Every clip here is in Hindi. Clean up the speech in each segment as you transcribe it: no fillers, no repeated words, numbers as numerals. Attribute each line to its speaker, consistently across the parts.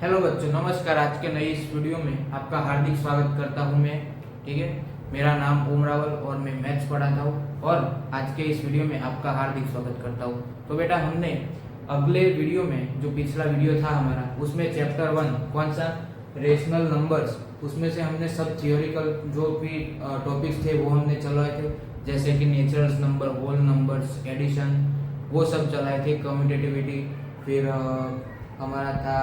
Speaker 1: हेलो बच्चों, नमस्कार। आज के नई इस वीडियो में आपका हार्दिक स्वागत करता हूं मैं। ठीक है, मेरा नाम ओम रावल और मैं मैथ्स पढ़ाता हूं और आज के इस वीडियो में आपका हार्दिक स्वागत करता हूं। तो बेटा, हमने अगले वीडियो में जो पिछला वीडियो था हमारा, उसमें चैप्टर 1 कौन सा, रेशनल नंबर्स, उसमें से हमने सब थियोरिकल जो भी टॉपिक्स थे वो हमने चलाए थे, जैसे कि natural number, whole numbers, addition, वो सब चलाए थे, कम्यूटेटिविटी, फिर हमारा था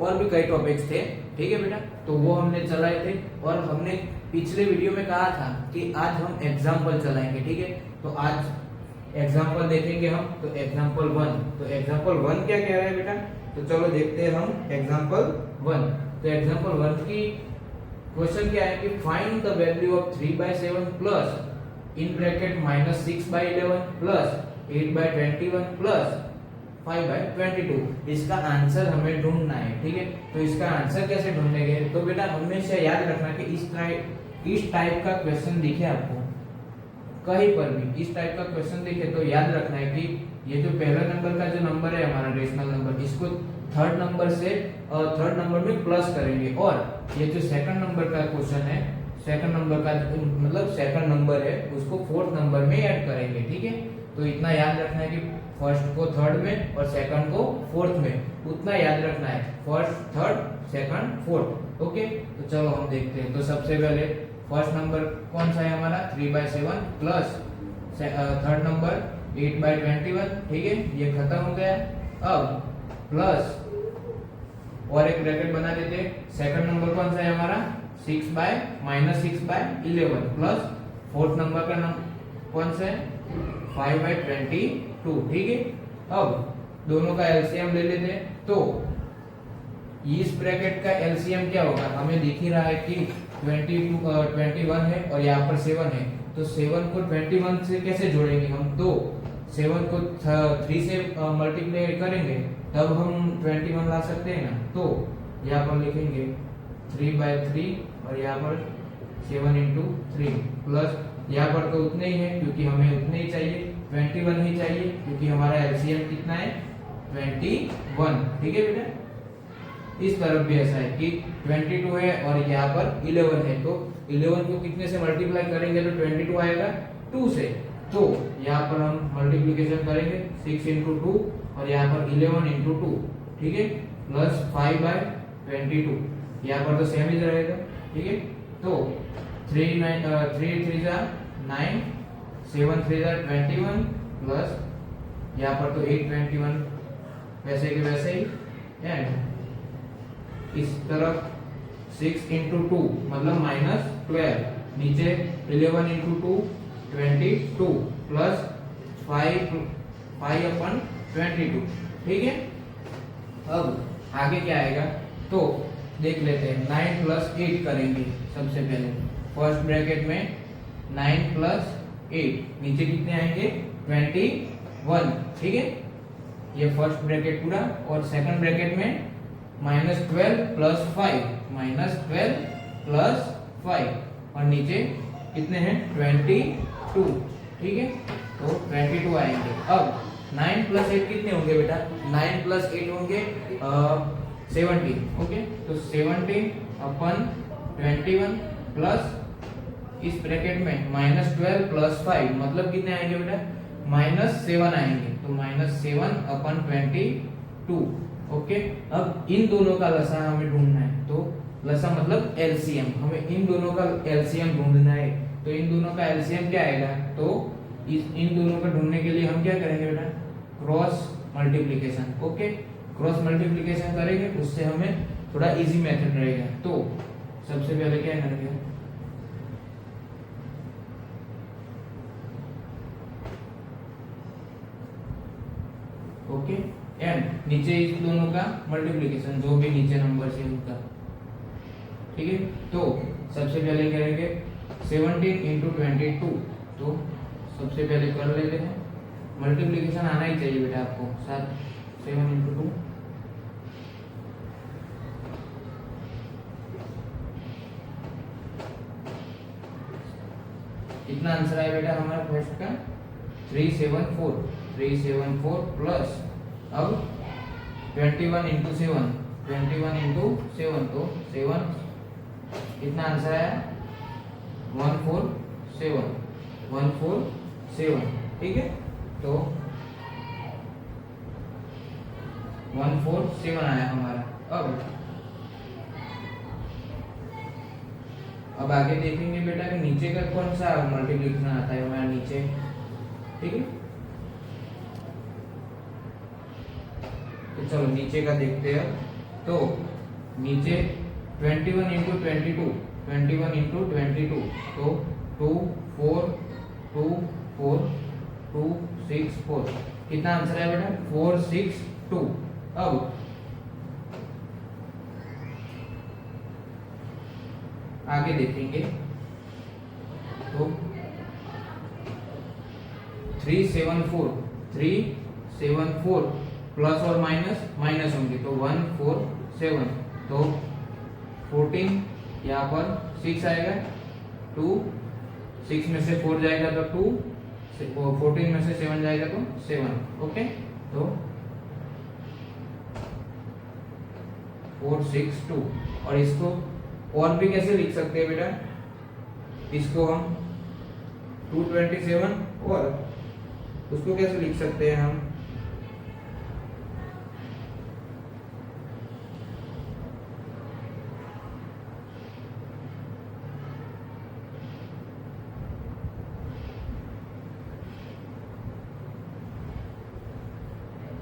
Speaker 1: और भी कई टॉपिक्स थे। ठीक है बेटा, तो वो हमने चलाए थे और हमने पिछले वीडियो में कहा था कि आज हम एग्जाम्पल चलाएंगे। ठीक है, तो आज एग्जाम्पल देखेंगे हम। तो एग्जाम्पल 1, तो एग्जाम्पल 1 क्या कह रहा है बेटा, तो चलो देखते हैं हम एग्जाम्पल 1। तो एग्जाम्पल 1 की क्वेश्चन क्या है कि find the value of 3/7 plus in bracket -6/11 plus 8/21 plus 5/22। इसका आंसर हमें ढूंढना है। ठीक है, तो इसका आंसर कैसे ढूंढेंगे, तो बेटा हमेशा याद रखना कि इस टाइप का क्वेश्चन दिखे आपको कहीं पर भी, इस टाइप का क्वेश्चन दिखे तो याद रखना है कि ये जो पहला नंबर का जो नंबर है हमारा रेशनल नंबर, इसको थर्ड नंबर से थर्ड नंबर में प्लस करेंगे, और ये जो सेकंड नंबर का क्वेश्चन है, सेकंड नंबर का मतलब सेकंड नंबर है, उसको फोर्थ नंबर में ऐड करेंगे। ठीक है, तो इतना याद रखना है कि फर्स्ट को थर्ड में और सेकंड को फोर्थ में, उतना याद रखना है, first third second fourth. Okay, तो चलो हम देखते हैं। तो सबसे पहले फर्स्ट नंबर कौन सा है हमारा, 3/7 प्लस थर्ड नंबर 8/21। ठीक है, ये खत्म हो गया। अब प्लस और एक ब्रैकेट बना देते हैं। सेकंड नंबर कौन सा है हमारा, -6/11 प्लस फोर्थ नंबर का कौन सा है, 5/22। ठीक है, अब दोनों का एलसीएम ले लेते हैं। तो इस ब्रैकेट का एलसीएम क्या होगा, हमें दिख ही रहा है कि 21 है और यहाँ पर 7 है। तो 7 को 21 से कैसे जोड़ेंगे हम, तो 7 को 3 से मल्टीप्लाई करेंगे तब हम 21 ला सकते हैं ना। तो यहाँ पर लिखेंगे 3/3 और यहाँ पर 7 × 3 प्लस यहाँ पर तो उतने ही है क्योंकि हमें उतने ही चाहिए, 21 ही चाहिए क्योंकि हमारा एलसीएम कितना है, 21। ठीक है बेटा, इस तरफ भी ऐसा है कि 22 है और यहाँ पर 11 है, तो 11 को कितने से मल्टीप्लाई करेंगे तो 22 आएगा 2 से। तो यहाँ पर हम मल्टीप्लिकेशन करेंगे 6 × 2 और यहाँ पर 11 × 2। ठीक है, प्लस 5/22, यहाँ पर तो सेम ही रहेगा। ठीक है, तो 3 3 9, 7 3 21 प्लस यहाँ पर तो 8/21 वैसे के वैसे ही, एंड इस तरफ 6 × 2 मतलब -12, नीचे 11 × 2 22 प्लस 5/22। ठीक है, अब आगे क्या आएगा तो देख लेते हैं। 9 + 8 करेंगे सबसे पहले, फर्स्ट ब्रैकेट में 9 + 8, नीचे कितने आएंगे 21। ठीक है, ये फर्स्ट ब्रैकेट पूरा, और सेकंड ब्रैकेट में -12 + 5, -12 + 5 और नीचे कितने हैं 22। ठीक है, तो 22 आएंगे। अब 9 + 8 कितने होंगे बेटा, 9 + 8 होंगे 17। ओके, तो 17/21 प्लस इस ब्रैकेट में -12 + 5 मतलब कितने आएंगे बेटा, -7 आएंगे, तो -7/22। ओके, अब इन दोनों का लसा हमें ढूंढना है। तो लसा मतलब एलसीएम, हमें इन दोनों का एलसीएम ढूंढना है। तो इन दोनों का एलसीएम क्या आएगा, तो इन दोनों को ढूंढने के लिए हम क्या करेंगे बेटा, cross multiplication. Okay, cross multiplication करेंगे, उससे हमें थोड़ा इजी मेथड रहेगा। तो सबसे पहले क्या करेंगे, ओके, एंड नीचे इस दोनों का मल्टीप्लिकेशन, जो भी नीचे नंबर है उनका। ठीक है, तो सबसे पहले करेंगे 17 × 22। तो सबसे पहले कर लेते हैं, मल्टीप्लिकेशन आना ही चाहिए बेटा आपको, 7 × 2 कितना आंसर आया बेटा हमारा फर्स्ट का, 374 प्लस अब 21 × 7 21 इंटू 7, तो 7 कितना आंसर आया 147, 147, ठीक है। तो 147 आया हमारा। अब आगे देखेंगे बेटा कि नीचे का कौन सा मल्टीप्लिकेशन आता है हमारा नीचे, ठीक है। तो चलो नीचे का देखते हैं। तो नीचे 21 इंटू 22, 21 इंटू 22, तो 2 4 2 4 2 6 4, कितना आंसर है बेटा 462। अब आगे देखेंगे तो 374 प्लस और माइनस होंगे, तो 147, तो 14 यहाँ पर 6 आएगा, 2 6 में से 4 जाएगा तो 2, 14 में से 7 जाएगा तो 7, ओके। तो 462, और इसको और भी कैसे लिख सकते हैं बेटा, इसको हम 227, और उसको कैसे लिख सकते हैं हम,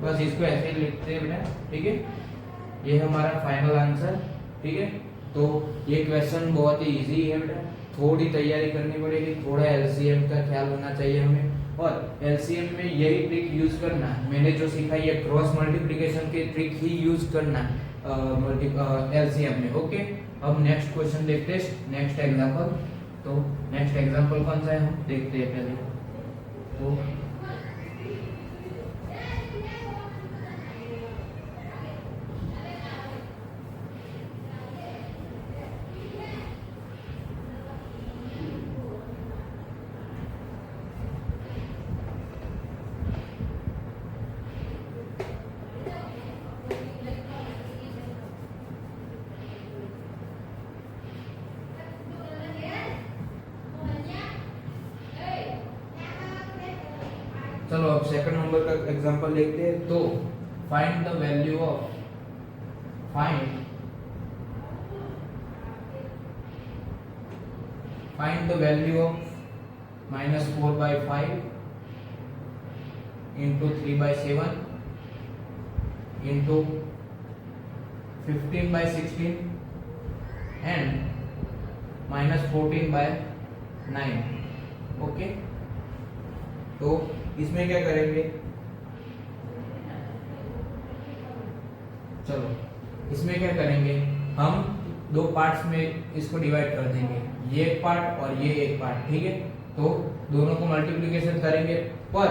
Speaker 1: बस इसको ऐसे ही लिखते हैं बेटा, ठीक है। ये हमारा फाइनल आंसर, ठीक है। तो ये क्वेश्चन बहुत ही इजी है बेटा, थोड़ी तैयारी करनी पड़ेगी, थोड़ा एलसीएम का ख्याल होना चाहिए हमें, और एलसीएम में यही ट्रिक यूज करना, मैंने जो सीखा ये क्रॉस मल्टीप्लिकेशन की ट्रिक ही यूज करना एलसीएम में, ओके। अब नेक्स्ट क्वेश्चन देखते हैं, नेक्स्ट एग्जांपल। तो नेक्स्ट एग्जांपल कौन सा है हम देखते हैं पहले। तो चलो अब सेकंड नंबर का एग्जांपल देखते हैं। तो find the value of find the value of -4/5 into 3/7 into 15/16 and -14/9, okay. तो इसमें क्या करेंगे, चलो इसमें क्या करेंगे, हम दो पार्ट्स में इसको डिवाइड कर देंगे, ये एक पार्ट और ये एक पार्ट, ठीक है। तो दोनों को मल्टीप्लिकेशन करेंगे, पर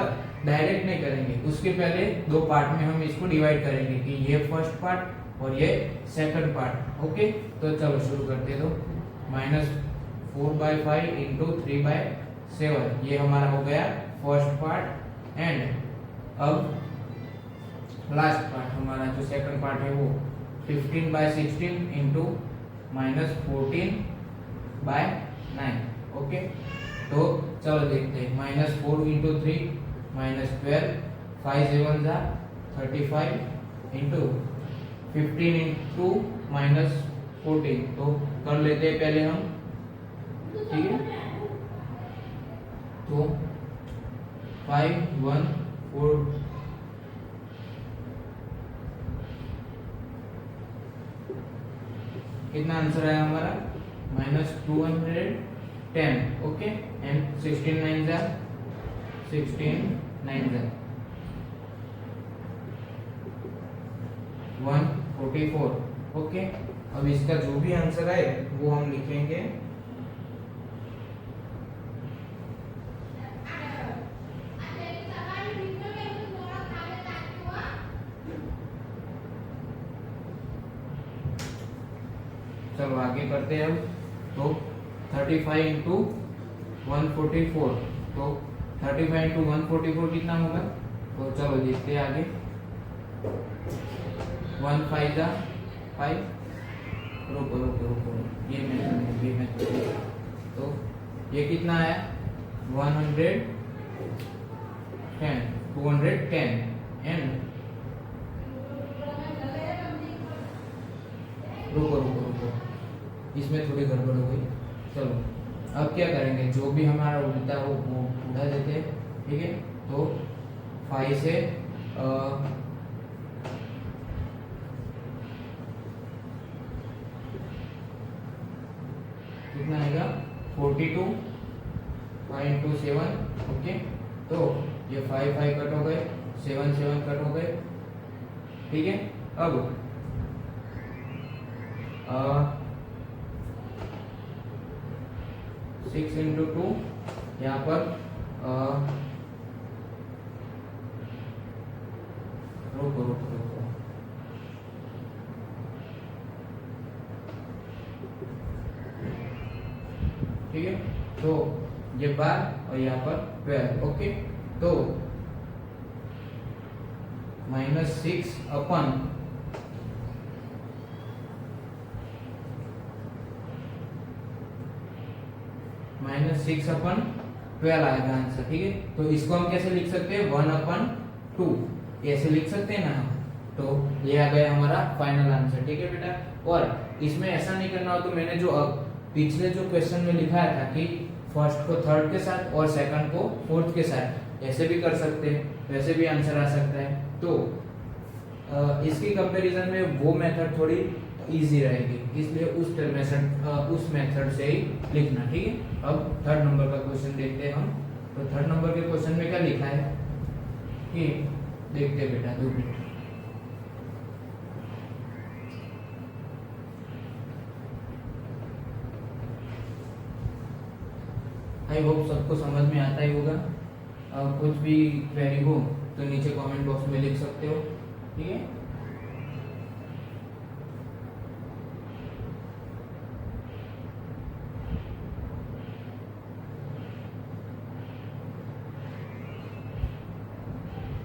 Speaker 1: डायरेक्ट नहीं करेंगे, उसके पहले दो पार्ट में हम इसको डिवाइड करेंगे कि ये फर्स्ट पार्ट और ये सेकंड पार्ट, ओके। तो चलो शुरू करते हैं। तो -4/5 इंटू 3/7, ये हमारा हो गया फर्स्ट पार्ट, एंड अब लास्ट पार्ट हमारा जो सेकंड पार्ट है वो 15/16 इंटू -14/9, ओके। तो चलो देखते हैं, -4 इंटू 3 -12, 5 7 35 इंटू 15 इंटू -14, तो कर लेते हैं पहले हम, ठीक है। तो 5 1 4 कितना आंसर आया हमारा -210, ओके। And 16 9 144, okay. अब इसका जो भी आंसर आए वो हम लिखेंगे, चलो आगे करते हैं। अब तो 35 इंटू 144, तो 35 इंटू 144 कितना होगा, तो चलो देखते हैं आगे। 1 5 5 रुको रुको रुको, ये मेथड तो ये कितना है 110 210 एंड रुको रुको रुको, इसमें थोड़ी गड़बड़ हो गई। चलो अब क्या करेंगे, जो भी हमारा उड़ता है वो उड़ा देते हैं, ठीक है। तो 5 से कितना आएगा 42, 5 into 7, ओके। तो ये 5 5 कट हो गए, 7 7 कट हो गए, ठीक है। अब 6 into 2 यहाँ पर रुको रुको रुको, ठीक है। तो ये 12 और यहाँ पर 12, ओके। तो -6 अपन -6/12 आएगा आंसर, ठीक है। तो इसको हम कैसे लिख सकते हैं 1/2 ऐसे लिख सकते हैं ना हम। तो ये आ गया हमारा फाइनल आंसर, ठीक है बेटा। और इसमें ऐसा नहीं करना हो तो मैंने जो पिछले जो क्वेश्चन में लिखाया था कि फर्स्ट को थर्ड के साथ और सेकंड को फोर्थ के साथ, ऐसे भी कर सकते हैं, वैसे भी आंसर आ सकता है। तो इसकी कंपैरिजन में वो मेथड थोड़ी इजी रहेगी, इसलिए उस मेथड से ही लिखना, ठीक है। अब थर्ड नंबर का क्वेश्चन देखते हैं हम। तो थर्ड नंबर के क्वेश्चन में क्या लिखा है कि देखते हैं बेटा, 2 मिनट। आई होप सबको समझ में आता ही होगा। कुछ भी क्वेरी हो तो नीचे कमेंट बॉक्स में लिख सकते हो, ठीक है।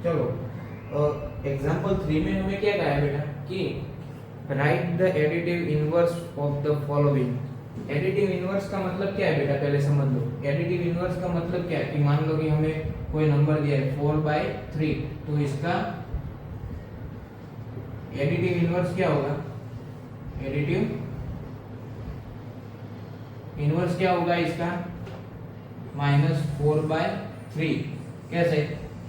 Speaker 1: चलो एग्जाम्पल 3 में हमें क्या कहा है बेटा कि right the additive inverse of the following. Additive inverse का मतलब क्या है बेटा, पहले समझ लो। एडिटिव इनवर्स का मतलब क्या है कि मान लो कि हमें कोई नंबर दिया है 4/3, तो इसका एडिटिव इनवर्स क्या होगा, एडिटिव इनवर्स क्या होगा इसका -4/3। कैसे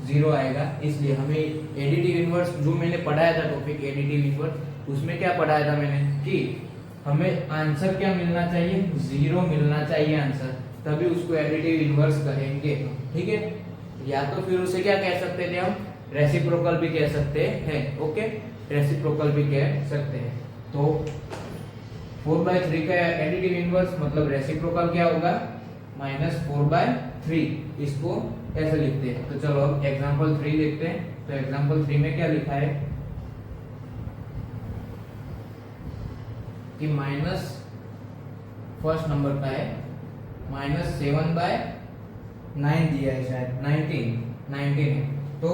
Speaker 1: 0 आएगा, इसलिए हमें एडिटिव इनवर्स जो मैंने पढ़ाया था टॉपिक एडिटिव इनवर्स, उसमें क्या पढ़ाया था मैंने कि हमें आंसर क्या मिलना चाहिए, 0 मिलना चाहिए आंसर, तभी उसको एडिटिव इनवर्स कहेंगे, ठीक है। या तो फिर उसे क्या कह सकते थे हम, रेसिप्रोकल भी कह सकते हैं, ओके, रेसिप्रोकल भी कह सकते हैं। तो 4/3 का एडिटिव इनवर्स मतलब रेसिप्रोकल क्या होगा -4/3, इसको ऐसे लिखते हैं। तो चलो अब एग्जांपल 3 देखते हैं। तो एग्जांपल 3 में क्या लिखा है कि माइनस फर्स्ट नंबर का है -7/9 दिया है, शायद 19 है। तो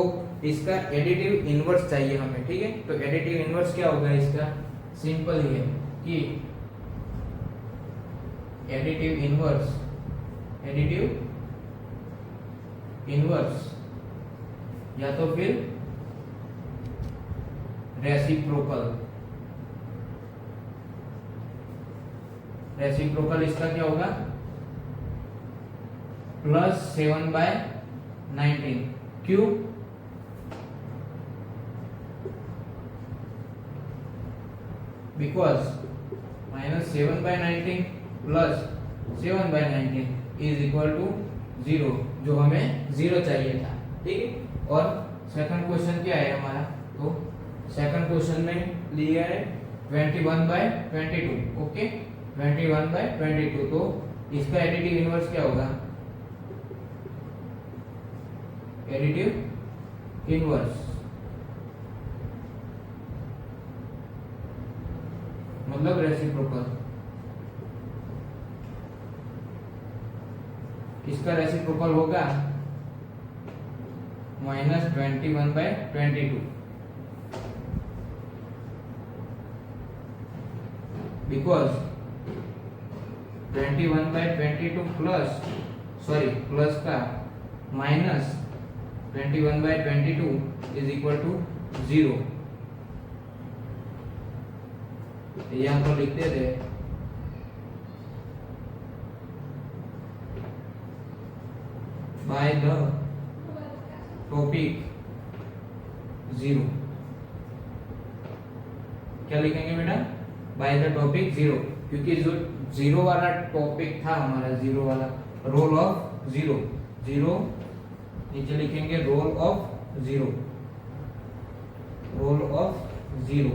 Speaker 1: इसका एडिटिव इनवर्स चाहिए हमें, ठीक है। तो एडिटिव इनवर्स क्या होगा इसका, सिंपल ही है कि एडिटिव इनवर्स या तो फिर रेसिप्रोकल इसका क्या होगा +7/19। क्यों, बिकॉज -7/19 +7/19 इज इक्वल टू 0, जो हमें 0 चाहिए था, ठीक है। और सेकंड क्वेश्चन क्या है हमारा, तो सेकंड क्वेश्चन में लिया है 21/22, ओके, 21/22। तो इसका एडिटिव इनवर्स क्या होगा, एडिटिव इनवर्स मतलब रेसिप्रोकल। इसका रेसिप्रोकल होगा -21/22। बिकॉज 21/22 प्लस का माइनस 21/22 इज इक्वल टू 0। यहाँ पर लिखते थे बाय द टॉपिक 0। क्या लिखेंगे बेटा? बाय द टॉपिक 0, क्योंकि जो 0 वाला टॉपिक था हमारा, 0 वाला रोल ऑफ 0, नीचे लिखेंगे रोल ऑफ 0।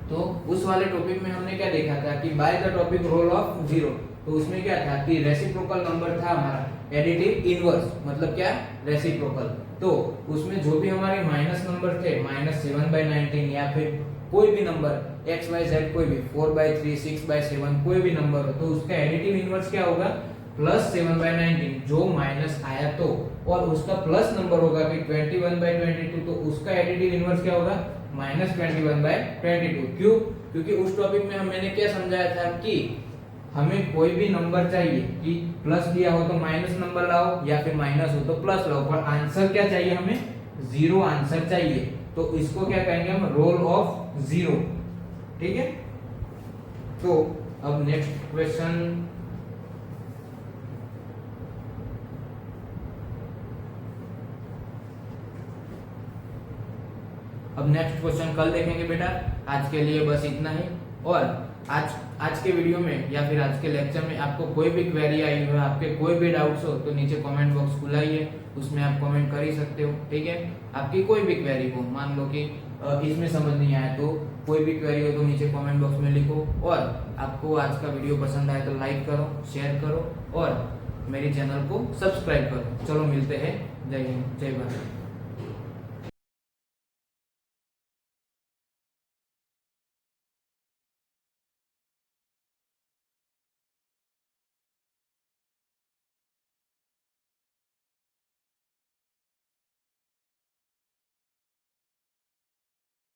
Speaker 1: तो उस वाले टॉपिक में हमने क्या देखा था कि by the topic role of 0, तो उसमें क्या था कि रेसिप्रोकल नंबर था हमारा एडिटिव इनवर्स, मतलब क्या? रेसिप्रोकल। तो उसमें जो भी हमारे माइनस नंबर थे, -7/19 या फिर कोई भी नंबर x y z, कोई भी 4/3 6/7 कोई भी नंबर हो, तो उसका एडिटिव इनवर्स क्या होगा? +7/19, जो माइनस आया तो, और उसका प्लस नंबर होगा कि 21/22, तो उसका एडिटिव इनवर्स क्या होगा? -21/22। क्यों? क्योंकि उस टॉपिक में मैंने क्या समझाया था कि हमें कोई भी नंबर चाहिए कि प्लस दिया हो तो माइनस नंबर लाओ, या फिर माइनस हो तो प्लस लाओ, पर आंसर क्या चाहिए हमें? 0 आंसर चाहिए। तो इसको क्या कहेंगे हम? Role of 0। ठीक है। तो अब नेक्स्ट क्वेश्चन, कल देखेंगे बेटा। आज के लिए बस इतना ही। और आज के वीडियो में या फिर आज के लेक्चर में आपको कोई भी क्वेरी आई हो, आपके कोई भी डाउट्स हो, तो नीचे कमेंट बॉक्स खुला ही है, उसमें आप कमेंट कर ही सकते हो। ठीक है। आपकी कोई भी क्वेरी हो, मान लो कि इसमें समझ नहीं आया, तो कोई भी क्वेरी हो तो नीचे कमेंट बॉक्स में लिखो। और आपको आज का वीडियो पसंद आए तो लाइक करो, शेयर करो और मेरे चैनल को सब्सक्राइब करो। चलो मिलते हैं। जय हिंद, जय भारत।